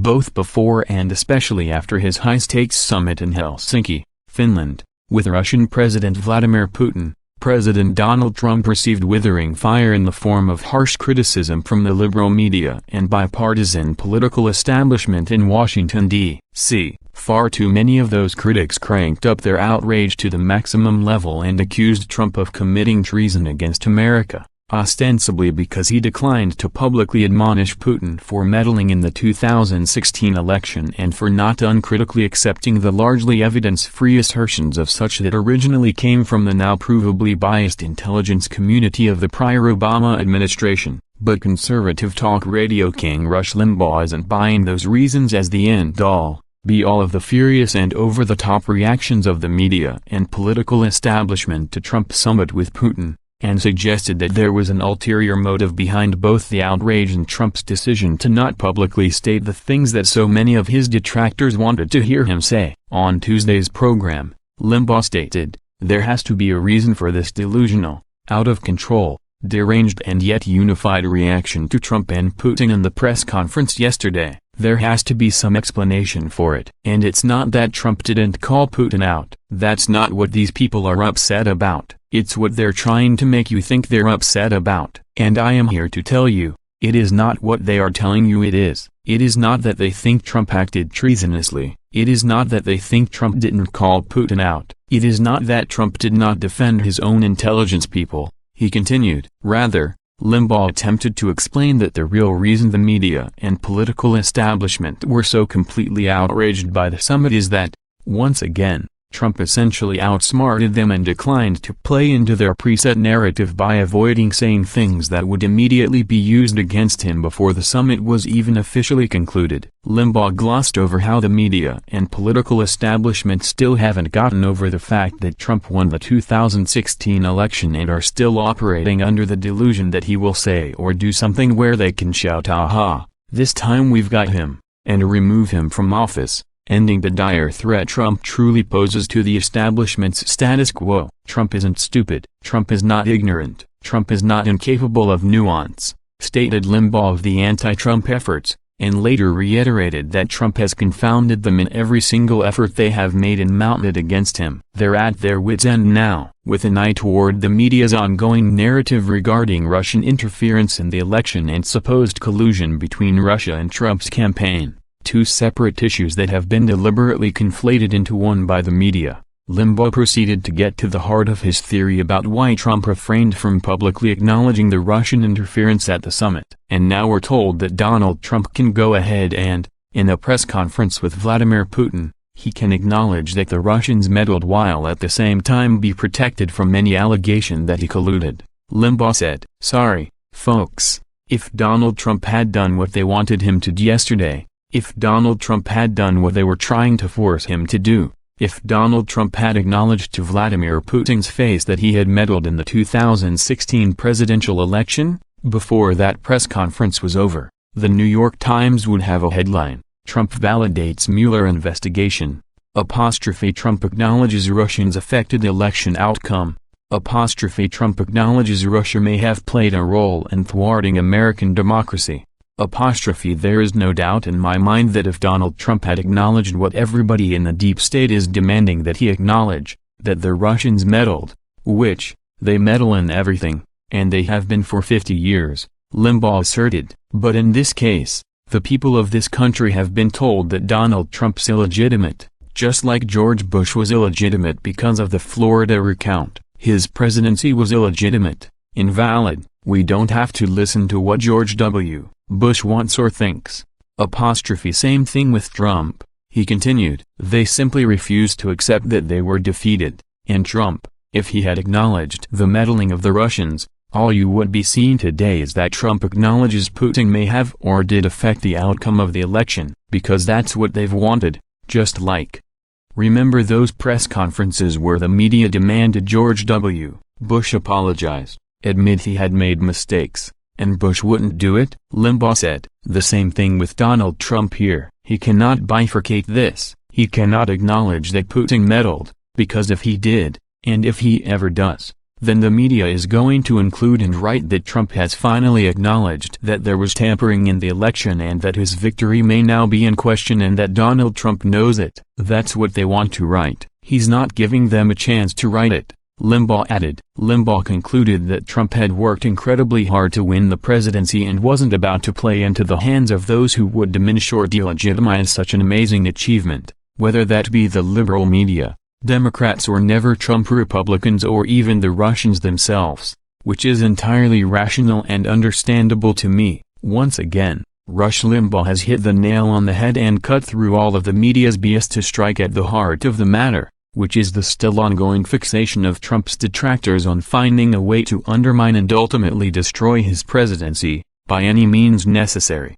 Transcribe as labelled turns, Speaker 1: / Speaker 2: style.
Speaker 1: both before and especially after his high-stakes summit in Helsinki, Finland, with Russian President Vladimir Putin. President Donald Trump received withering fire in the form of harsh criticism from the liberal media and bipartisan political establishment in Washington, D.C. Far too many of those critics cranked up their outrage to the maximum level and accused Trump of committing treason against America, ostensibly because he declined to publicly admonish Putin for meddling in the 2016 election and for not uncritically accepting the largely evidence-free assertions of such that originally came from the now provably biased intelligence community of the prior Obama administration. But conservative talk radio king Rush Limbaugh isn't buying those reasons as the end-all, be-all of the furious and over-the-top reactions of the media and political establishment to Trump's summit with Putin, and suggested that there was an ulterior motive behind both the outrage and Trump's decision to not publicly state the things that so many of his detractors wanted to hear him say. On Tuesday's program, Limbaugh stated, "There has to be a reason for this delusional, out of control, deranged and yet unified reaction to Trump and Putin in the press conference yesterday. There has to be some explanation for it. And it's not that Trump didn't call Putin out. That's not what these people are upset about. It's what they're trying to make you think they're upset about. And I am here to tell you, it is not what they are telling you it is. It is not that they think Trump acted treasonously. It is not that they think Trump didn't call Putin out. It is not that Trump did not defend his own intelligence people," he continued. Rather, Limbaugh attempted to explain that the real reason the media and political establishment were so completely outraged by the summit is that, once again, Trump essentially outsmarted them and declined to play into their preset narrative by avoiding saying things that would immediately be used against him before the summit was even officially concluded. Limbaugh glossed over how the media and political establishment still haven't gotten over the fact that Trump won the 2016 election and are still operating under the delusion that he will say or do something where they can shout "Aha, this time we've got him," and remove him from office, ending the dire threat Trump truly poses to the establishment's status quo. Trump isn't stupid. Trump is not ignorant. Trump is not incapable of nuance, stated Limbaugh of the anti-Trump efforts, and later reiterated that Trump has confounded them in every single effort they have made and mounted against him. They're at their wits' end now, with an eye toward the media's ongoing narrative regarding Russian interference in the election and supposed collusion between Russia and Trump's campaign. Two separate issues that have been deliberately conflated into one by the media. Limbaugh proceeded to get to the heart of his theory about why Trump refrained from publicly acknowledging the Russian interference at the summit. And now we're told that Donald Trump can go ahead and, in a press conference with Vladimir Putin, he can acknowledge that the Russians meddled while at the same time be protected from any allegation that he colluded. Limbaugh said, "Sorry, folks, if Donald Trump had done what they wanted him to do yesterday, if Donald Trump had done what they were trying to force him to do, if Donald Trump had acknowledged to Vladimir Putin's face that he had meddled in the 2016 presidential election, before that press conference was over, the New York Times would have a headline, 'Trump validates Mueller investigation', Trump acknowledges Russians affected election outcome, Trump acknowledges Russia may have played a role in thwarting American democracy. There is no doubt in my mind that if Donald Trump had acknowledged what everybody in the deep state is demanding that he acknowledge, that the Russians meddled, which, they meddle in everything, and they have been for 50 years, Limbaugh asserted, but in this case, the people of this country have been told that Donald Trump's illegitimate, just like George Bush was illegitimate because of the Florida recount. His presidency was illegitimate, invalid. We don't have to listen to what George W. Bush wants or thinks. Same thing with Trump, he continued. They simply refused to accept that they were defeated, and Trump, if he had acknowledged the meddling of the Russians, all you would be seeing today is that Trump acknowledges Putin may have or did affect the outcome of the election, because that's what they've wanted, just like. Remember those press conferences where the media demanded George W. Bush apologize, admit he had made mistakes, and Bush wouldn't do it? Limbaugh said, the same thing with Donald Trump here. He cannot bifurcate this. He cannot acknowledge that Putin meddled, because if he did, and if he ever does, then the media is going to include and write that Trump has finally acknowledged that there was tampering in the election and that his victory may now be in question and that Donald Trump knows it. That's what they want to write. He's not giving them a chance to write it, Limbaugh added. Limbaugh concluded that Trump had worked incredibly hard to win the presidency and wasn't about to play into the hands of those who would diminish or delegitimize such an amazing achievement, whether that be the liberal media, Democrats or never-Trump Republicans or even the Russians themselves, which is entirely rational and understandable to me. Once again, Rush Limbaugh has hit the nail on the head and cut through all of the media's BS to strike at the heart of the matter, which is the still ongoing fixation of Trump's detractors on finding a way to undermine and ultimately destroy his presidency, by any means necessary.